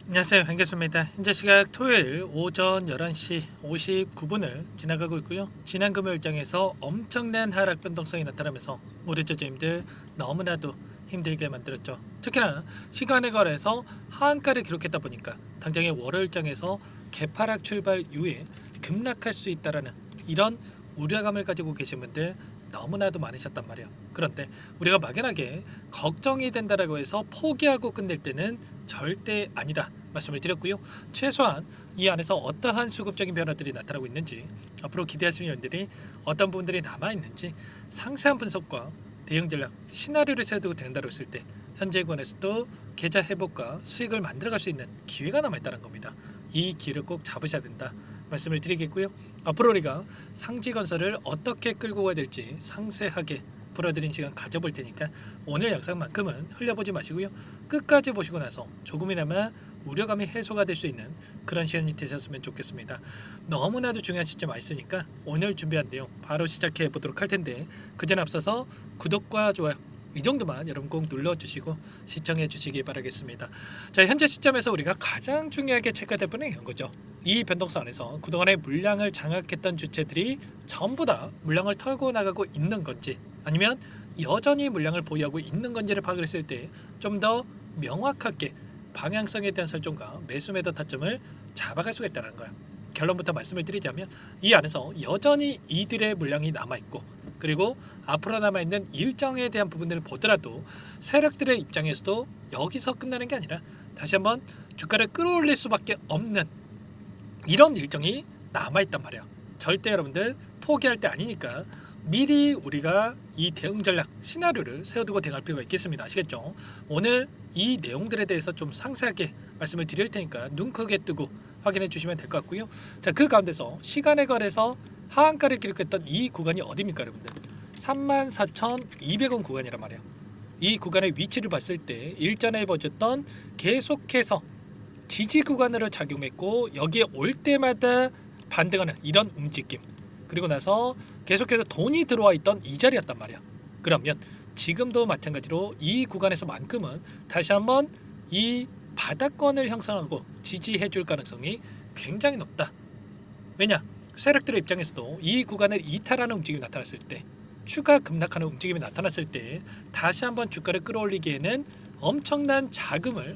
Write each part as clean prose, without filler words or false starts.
안녕하세요. 한교수입니다. 현재 시각 토요일 오전 11시 59분을 지나가고 있고요. 지난 금요일 장에서 엄청난 하락 변동성이 나타나면서 우리 저주님들 너무나도 힘들게 만들었죠. 특히나 시간에 걸해서 하한가를 기록했다 보니까 당장의 월요일 장에서 개파락 출발 이후에 급락할 수 있다라는 이런 우려감을 가지고 계신 분들 너무나도 많으셨단 말이에요. 그런데 우리가 막연하게 걱정이 된다라고 해서 포기하고 끝낼 때는 절대 아니다 말씀을 드렸고요. 최소한 이 안에서 어떠한 수급적인 변화들이 나타나고 있는지, 앞으로 기대할 수 있는 연들이 어떤 부분들이 남아 있는지 상세한 분석과 대응 전략 시나리오를 세워두고 된다고 했을 때 현재 권에서도 계좌 회복과 수익을 만들어갈 수 있는 기회가 남아 있다는 겁니다. 이 기회를 꼭 잡으셔야 된다 말씀을 드리겠고요. 앞으로 우리가 상지건설을 어떻게 끌고 가야 될지 상세하게 풀어드린 시간 가져볼 테니까 오늘 영상만큼은 흘려보지 마시고요. 끝까지 보시고 나서 조금이나마 우려감이 해소가 될 수 있는 그런 시간이 되셨으면 좋겠습니다. 너무나도 중요한 시점 와 있으니까 오늘 준비한 내용 바로 시작해 보도록 할 텐데 그전 앞서서 구독과 좋아요 이 정도만 여러분 꼭 눌러주시고 시청해 주시기 바라겠습니다. 자, 현재 시점에서 우리가 가장 중요하게 체크해야 될 부분이 이런 거죠. 이 변동성 안에서 그동안의 물량을 장악했던 주체들이 전부 다 물량을 털고 나가고 있는 건지 아니면 여전히 물량을 보유하고 있는 건지를 파악을 했을 때 좀 더 명확하게 방향성에 대한 설정과 매수 매도 타점을 잡아갈 수가 있다는 거야. 결론부터 말씀을 드리자면 이 안에서 여전히 이들의 물량이 남아있고 그리고 앞으로 남아있는 일정에 대한 부분들을 보더라도 세력들의 입장에서도 여기서 끝나는 게 아니라 다시 한번 주가를 끌어올릴 수밖에 없는 이런 일정이 남아있단 말이야. 절대 여러분들 포기할 때 아니니까 미리 우리가 이 대응 전략 시나리오를 세워두고 대응할 필요가 있겠습니다. 아시겠죠? 오늘 이 내용들에 대해서 좀 상세하게 말씀을 드릴 테니까 눈 크게 뜨고 확인해 주시면 될 것 같고요. 자, 그 가운데서 시간에 걸해서 하한가를 기록했던 이 구간이 어디입니까, 여러분들? 34,200원 구간이란 말이에요. 이 구간의 위치를 봤을 때 일전에 보셨던 계속해서 지지 구간으로 작용했고 여기에 올 때마다 반등하는 이런 움직임 그리고 나서 계속해서 돈이 들어와 있던 이 자리였단 말이야. 그러면 지금도 마찬가지로 이 구간에서만큼은 다시 한번 이 바닥권을 형성하고 지지해 줄 가능성이 굉장히 높다. 왜냐? 세력들의 입장에서도 이 구간을 이탈하는 움직임이 나타났을 때 추가 급락하는 움직임이 나타났을 때 다시 한번 주가를 끌어올리기에는 엄청난 자금을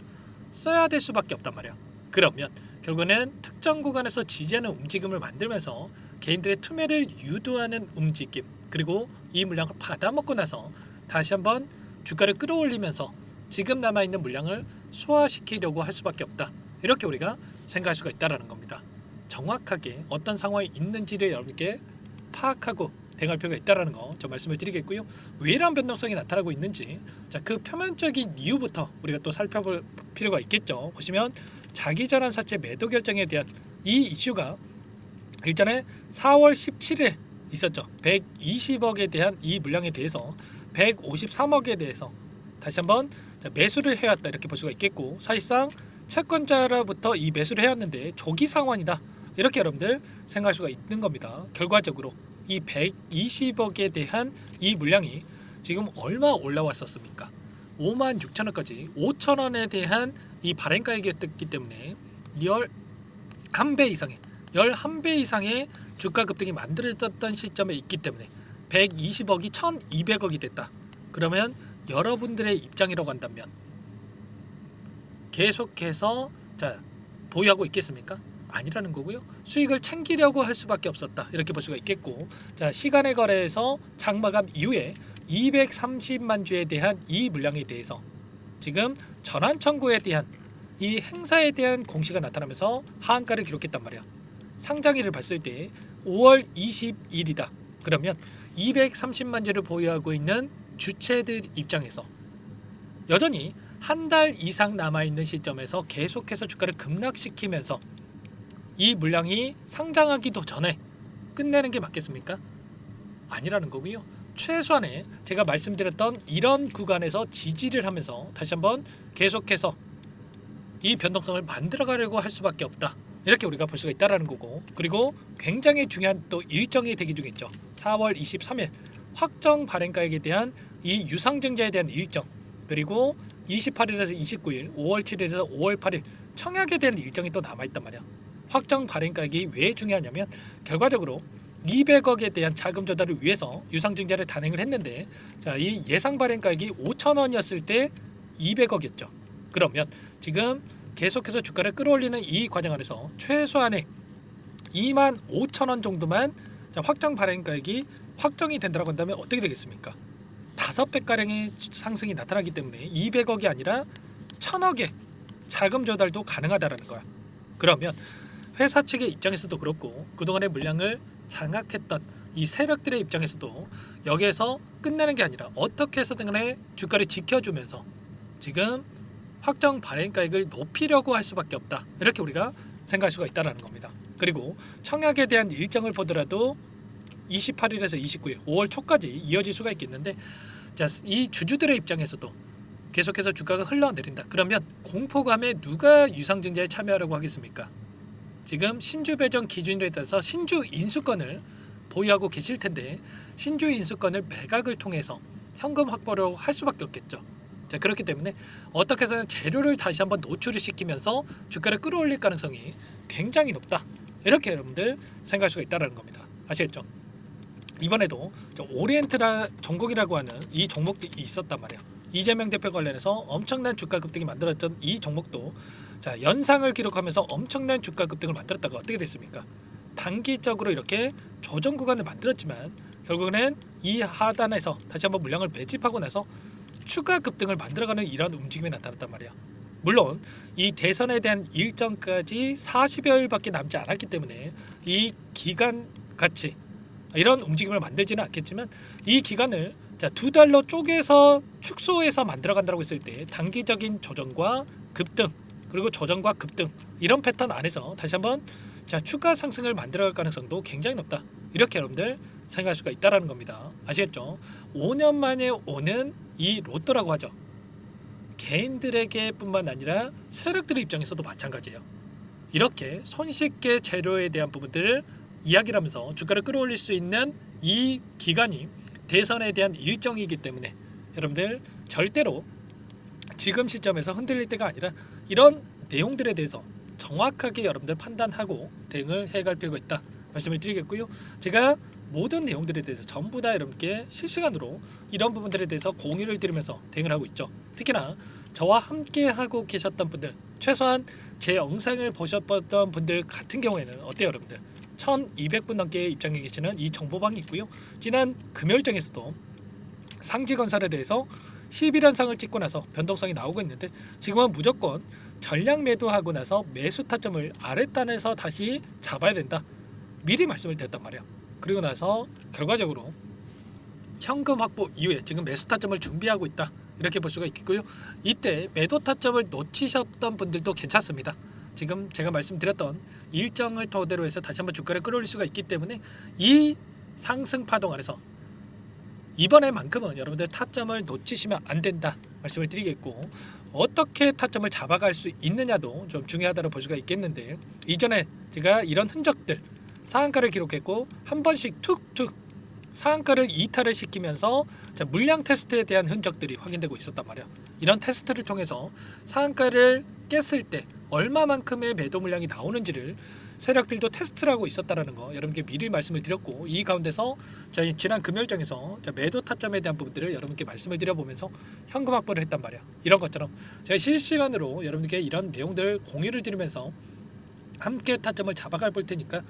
써야 될 수밖에 없단 말이야. 그러면 결국에는 특정 구간에서 지지하는 움직임을 만들면서 개인들의 투매를 유도하는 움직임 그리고 이 물량을 받아먹고 나서 다시 한번 주가를 끌어올리면서 지금 남아있는 물량을 소화시키려고 할 수밖에 없다. 이렇게 우리가 생각할 수가 있다는 겁니다. 정확하게 어떤 상황이 있는지를 여러분께 파악하고 대응할 필요가 있다는 거 저 말씀을 드리겠고요. 왜 이런 변동성이 나타나고 있는지 자, 그 표면적인 이유부터 우리가 또 살펴볼 필요가 있겠죠. 보시면 자기 전환 사채 매도 결정에 대한 이 이슈가 일전에 4월 17일 있었죠. 120억에 대한 이 물량에 대해서 153억에 대해서 다시 한번 매수를 해왔다 이렇게 볼 수가 있겠고 사실상 채권자로부터 이 매수를 해왔는데 조기 상환이다 이렇게 여러분들 생각할 수가 있는 겁니다. 결과적으로 이 120억에 대한 이 물량이 지금 얼마 올라왔었습니까? 56,000원까지 5,000원에 대한 이 발행가액이 떴기 때문에 11배 이상의 주가 급등이 만들어졌던 시점에 있기 때문에 120억이 1,200억이 됐다. 그러면 여러분들의 입장이라고 한다면 계속해서 보유하고 있겠습니까? 아니라는 거고요. 수익을 챙기려고 할 수밖에 없었다. 이렇게 볼 수가 있겠고 자, 시간의 거래에서 장마감 이후에 230만 주에 대한 이 물량에 대해서 지금 전환 청구에 대한 이 행사에 대한 공시가 나타나면서 하한가를 기록했단 말이야. 상장일을 봤을 때 5월 20일이다. 그러면 230만 주를 보유하고 있는 주체들 입장에서 여전히 한 달 이상 남아있는 시점에서 계속해서 주가를 급락시키면서 이 물량이 상장하기도 전에 끝내는 게 맞겠습니까? 아니라는 거고요. 최소한의 제가 말씀드렸던 이런 구간에서 지지를 하면서 다시 한번 계속해서 이 변동성을 만들어가려고 할 수밖에 없다. 이렇게 우리가 볼 수가 있다는 거고 그리고 굉장히 중요한 또 일정이 대기 중에 있죠. 4월 23일 확정 발행가액에 대한 이 유상증자에 대한 일정 그리고 28일에서 29일, 5월 7일에서 5월 8일 청약에 대한 일정이 또 남아있단 말이야. 확정 발행가액이 왜 중요하냐면 결과적으로 200억에 대한 자금 조달을 위해서 유상증자를 단행을 했는데 자, 이 예상 발행가액이 5천원이었을 때 200억이었죠. 그러면 지금 계속해서 주가를 끌어올리는 이 과정 안에서 최소한의 2만 5천원 정도만 자, 확정 발행가액이 확정이 된다고 한다면 어떻게 되겠습니까? 5배가량의 상승이 나타나기 때문에 200억이 아니라 1000억의 자금 조달도 가능하다라는 거야. 그러면 회사 측의 입장에서도 그렇고 그동안의 물량을 장악했던 이 세력들의 입장에서도 여기에서 끝나는 게 아니라 어떻게 해서든 간에 주가를 지켜주면서 지금 확정 발행가액을 높이려고 할 수밖에 없다. 이렇게 우리가 생각할 수가 있다라는 겁니다. 그리고 청약에 대한 일정을 보더라도 28일에서 29일 5월 초까지 이어질 수가 있겠는데 자, 이 주주들의 입장에서도 계속해서 주가가 흘러내린다. 그러면 공포감에 누가 유상증자에 참여하려고 하겠습니까? 지금 신주 배정 기준에 따라서 신주 인수권을 보유하고 계실 텐데 신주 인수권을 매각을 통해서 현금 확보를 할 수밖에 없겠죠. 자, 그렇기 때문에 어떻게 해서든 재료를 다시 한번 노출을 시키면서 주가를 끌어올릴 가능성이 굉장히 높다. 이렇게 여러분들 생각할 수가 있다는 겁니다. 아시겠죠? 이번에도 오리엔트라 전공이라고 하는 이 종목이 있었단 말이에요. 이재명 대표 관련해서 엄청난 주가 급등이 만들었던 이 종목도 자, 연상을 기록하면서 엄청난 주가 급등을 만들었다가 어떻게 됐습니까? 단기적으로 이렇게 조정 구간을 만들었지만 결국에는 이 하단에서 다시 한번 물량을 매집하고 나서 추가 급등을 만들어가는 이런 움직임이 나타났단 말이야. 물론 이 대선에 대한 일정까지 40여일밖에 남지 않았기 때문에 이 기간 같이 이런 움직임을 만들지는 않겠지만 이 기간을 자, 2달로 쪼개서 축소해서 만들어간다고 했을 때 단기적인 조정과 급등 그리고 조정과 급등 이런 패턴 안에서 다시 한번 자, 추가 상승을 만들어갈 가능성도 굉장히 높다. 이렇게 여러분들 생각할 수가 있다라는 겁니다. 아시겠죠? 5년 만에 오는 이 로또라고 하죠. 개인들에게 뿐만 아니라 세력들의 입장에서도 마찬가지예요. 이렇게 손쉽게 재료에 대한 부분들을 이야기를 하면서 주가를 끌어올릴 수 있는 이 기간이 대선에 대한 일정이기 때문에 여러분들 절대로 지금 시점에서 흔들릴 때가 아니라 이런 내용들에 대해서 정확하게 여러분들 판단하고 대응을 해갈 필요가 있다 말씀을 드리겠고요. 제가 모든 내용들에 대해서 전부 다 여러분께 실시간으로 이런 부분들에 대해서 공유를 드리면서 대응을 하고 있죠. 특히나 저와 함께 하고 계셨던 분들 최소한 제 영상을 보셨던 분들 같은 경우에는 어때요 여러분들? 1200분 넘게 입장해 계시는 이 정보방이 있고요. 지난 금요일장에서도 상지건설에 대해서 11연상을 찍고 나서 변동성이 나오고 있는데 지금은 무조건 전량 매도하고 나서 매수 타점을 아랫단에서 다시 잡아야 된다. 미리 말씀을 드렸단 말이에요. 그리고 나서 결과적으로 현금 확보 이후에 지금 매수 타점을 준비하고 있다. 이렇게 볼 수가 있겠고요. 이때 매도 타점을 놓치셨던 분들도 괜찮습니다. 지금 제가 말씀드렸던 일정을 토대로 해서 다시 한번 주가를 끌어올릴 수가 있기 때문에 이 상승 파동 안에서 이번에만큼은 여러분들 타점을 놓치시면 안 된다 말씀을 드리겠고 어떻게 타점을 잡아갈 수 있느냐도 좀 중요하다고 볼 수가 있겠는데 이전에 제가 이런 흔적들 상한가를 기록했고 한 번씩 툭툭 상한가를 이탈을 시키면서 자, 물량 테스트에 대한 흔적들이 확인되고 있었단 말이야. 이런 테스트를 통해서 상한가를 깼을 때 얼마만큼의 매도 물량이 나오는지를 세력들도 테스트를 하고 있었다라는 거 여러분께 미리 말씀을 드렸고 이 가운데서 저희 지난 금요일장에서 매도 타점에 대한 부분들을 여러분께 말씀을 드려보면서 현금 확보를 했단 말이야. 이런 것처럼 제가 실시간으로 여러분께 이런 내용들 공유를 드리면서 함께 타점을 잡아갈 볼 테니까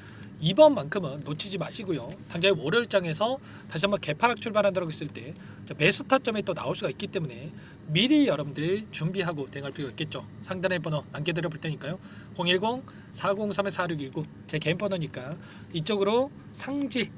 이번만큼은 놓치지 마시고요. 당장 월요일장에서 다시 한번 개파락 출발한다고 했을 때 매수 타점이 또 나올 수가 있기 때문에 미리 여러분들 준비하고 대응할 필요가 있겠죠. 상단의 번호 남겨드려 볼 테니까요. 010-403-4619 제 개인 번호니까 이쪽으로 상지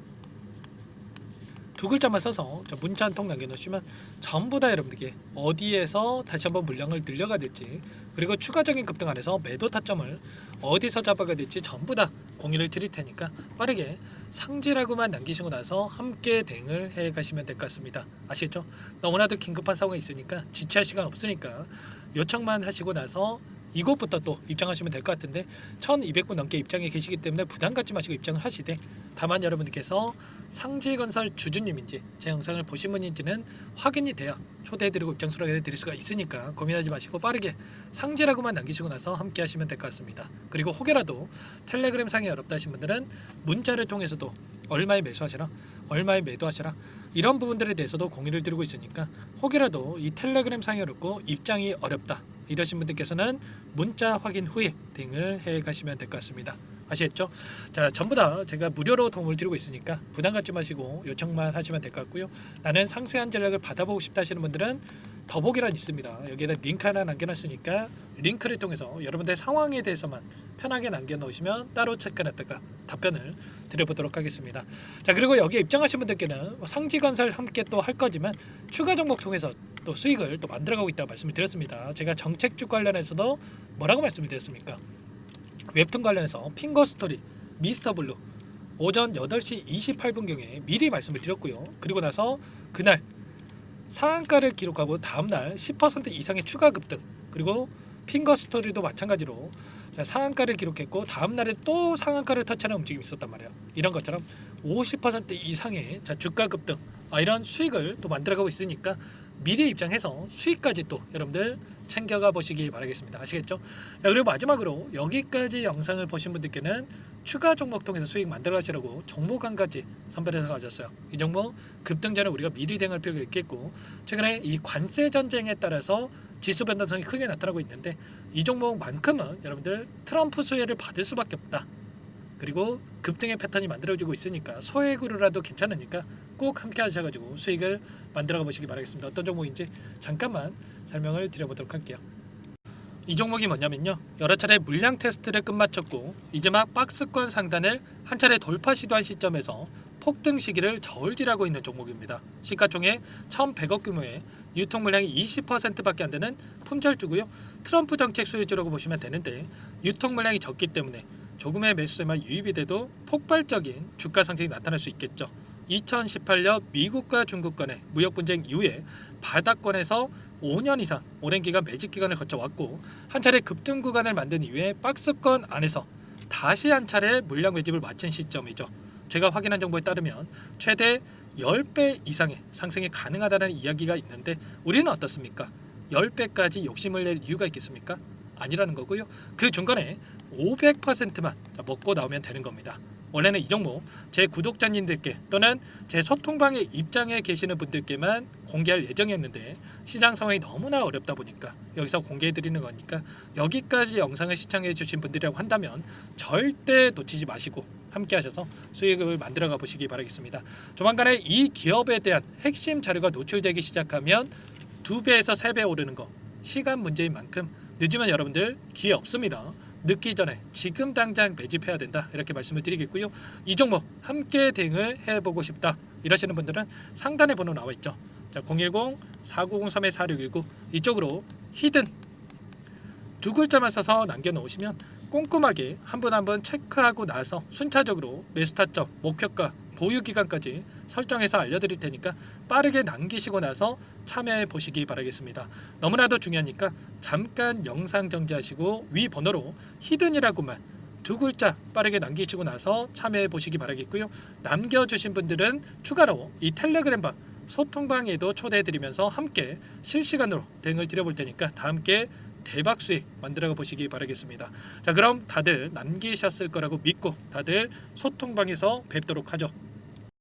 두 글자만 써서 문자 한 통 남겨놓으시면 전부 다 여러분들께 어디에서 다시 한번 물량을 늘려가야 될지 그리고 추가적인 급등 안에서 매도 타점을 어디서 잡아가야 될지 전부 다 공유를 드릴 테니까 빠르게 상지라고만 남기시고 나서 함께 대응을 해 가시면 될 것 같습니다. 아시겠죠? 너무나도 긴급한 상황이 있으니까 지체할 시간 없으니까 요청만 하시고 나서 이곳부터 또 입장하시면 될 것 같은데 1200분 넘게 입장해 계시기 때문에 부담 갖지 마시고 입장을 하시되, 다만 여러분들께서 상지건설 주주님인지 제 영상을 보신 분인지는 확인이 돼야 초대해드리고 입장 수락해드릴 수가 있으니까 고민하지 마시고 빠르게 상지라고만 남기시고 나서 함께 하시면 될 것 같습니다. 그리고 혹여라도 텔레그램 상이 어렵다 하신 분들은 문자를 통해서도 얼마에 매수하시라, 얼마에 매도하시라, 이런 부분들에 대해서도 공유를 드리고 있으니까 혹여라도 이 텔레그램 상이 어렵고 입장이 어렵다 이러신 분들께서는 문자 확인 후에 대응을 해 가시면 될 것 같습니다. 아시겠죠? 자, 전부 다 제가 무료로 도움을 드리고 있으니까 부담 갖지 마시고 요청만 하시면 될 것 같고요. 나는 상세한 전략을 받아보고 싶다 하시는 분들은 더보기란 있습니다. 여기에다 링크 하나 남겨놨으니까 링크를 통해서 여러분들 상황에 대해서만 편하게 남겨놓으시면 따로 체크해놨다가 답변을 드려보도록 하겠습니다. 자, 그리고 여기에 입장하신 분들께는 상지건설 함께 또 할 거지만 추가 종목 통해서 또 수익을 또 만들어가고 있다고 말씀을 드렸습니다. 제가 정책주 관련해서도 뭐라고 말씀을 드렸습니까? 웹툰 관련해서 핑거스토리, 미스터블루 오전 8시 28분경에 미리 말씀을 드렸고요. 그리고 나서 그날 상한가를 기록하고 다음날 10% 이상의 추가 급등, 그리고 핑거스토리도 마찬가지로 상한가를 기록했고 다음날에 또 상한가를 터치하는 움직임이 있었단 말이에요. 이런 것처럼 50% 이상의 주가 급등, 이런 수익을 또 만들어가고 있으니까 미리 입장해서 수익까지 또 여러분들 챙겨가 보시기 바라겠습니다. 아시겠죠? 자, 그리고 마지막으로 여기까지 영상을 보신 분들께는 추가 종목 통해서 수익 만들어 가시라고 종목 한 가지 선별해서 가졌어요. 이 종목 급등 전에 우리가 미리 대응할 필요가 있겠고, 최근에 이 관세 전쟁에 따라서 지수 변동성이 크게 나타나고 있는데 이 종목만큼은 여러분들 트럼프 수혜를 받을 수밖에 없다. 그리고 급등의 패턴이 만들어지고 있으니까 소액으로라도 괜찮으니까 꼭 함께 하셔가지고 수익을 만들어가 보시기 바라겠습니다. 어떤 종목인지 잠깐만 설명을 드려보도록 할게요. 이 종목이 뭐냐면요, 여러 차례 물량 테스트를 끝마쳤고 이제 막 박스권 상단을 한 차례 돌파 시도한 시점에서 폭등 시기를 저울질하고 있는 종목입니다. 시가총액 1,100억 규모의 유통 물량이 20%밖에 안 되는 품절주고요. 트럼프 정책 수혜주라고 보시면 되는데 유통 물량이 적기 때문에 조금의 매수세만 유입이 돼도 폭발적인 주가 상승이 나타날 수 있겠죠. 2018년 미국과 중국 간의 무역 분쟁 이후에 바닥권에서 5년 이상 오랜 기간 매집 기간을 거쳐왔고 한 차례 급등 구간을 만든 이후에 박스권 안에서 다시 한 차례 물량 매집을 마친 시점이죠. 제가 확인한 정보에 따르면 최대 10배 이상의 상승이 가능하다는 이야기가 있는데 우리는 어떻습니까? 10배까지 욕심을 낼 이유가 있겠습니까? 아니라는 거고요. 그 중간에 500%만 먹고 나오면 되는 겁니다. 원래는 이 종목 제 구독자님들께 또는 제 소통방에 입장해 계시는 분들께만 공개할 예정이었는데 시장 상황이 너무나 어렵다 보니까 여기서 공개해 드리는 거니까 여기까지 영상을 시청해 주신 분들이라고 한다면 절대 놓치지 마시고 함께 하셔서 수익을 만들어 가 보시기 바라겠습니다. 조만간에 이 기업에 대한 핵심 자료가 노출되기 시작하면 2배에서 3배 오르는 거 시간 문제인 만큼 늦으면 여러분들 기회 없습니다. 늦기 전에 지금 당장 매집해야 된다 이렇게 말씀을 드리겠고요. 이 종목 함께 대응을 해보고 싶다 이러시는 분들은 상단에 번호 나와 있죠. 자, 010-4903-4619 이쪽으로 히든 두 글자만 써서 남겨놓으시면 꼼꼼하게 한 분 한 분 체크하고 나서 순차적으로 매수 타점, 목표가, 보유 기간까지 설정해서 알려드릴 테니까 빠르게 남기시고 나서 참여해 보시기 바라겠습니다. 너무나도 중요하니까 잠깐 영상 정지하시고 위 번호로 히든이라고만 두 글자 빠르게 남기시고 나서 참여해 보시기 바라겠고요. 남겨주신 분들은 추가로 이 텔레그램방 소통방에도 초대해 드리면서 함께 실시간으로 대응을 드려볼 테니까 다 함께 대박 수익 만들어 보시기 바라겠습니다. 자, 그럼 다들 남기셨을 거라고 믿고 다들 소통방에서 뵙도록 하죠.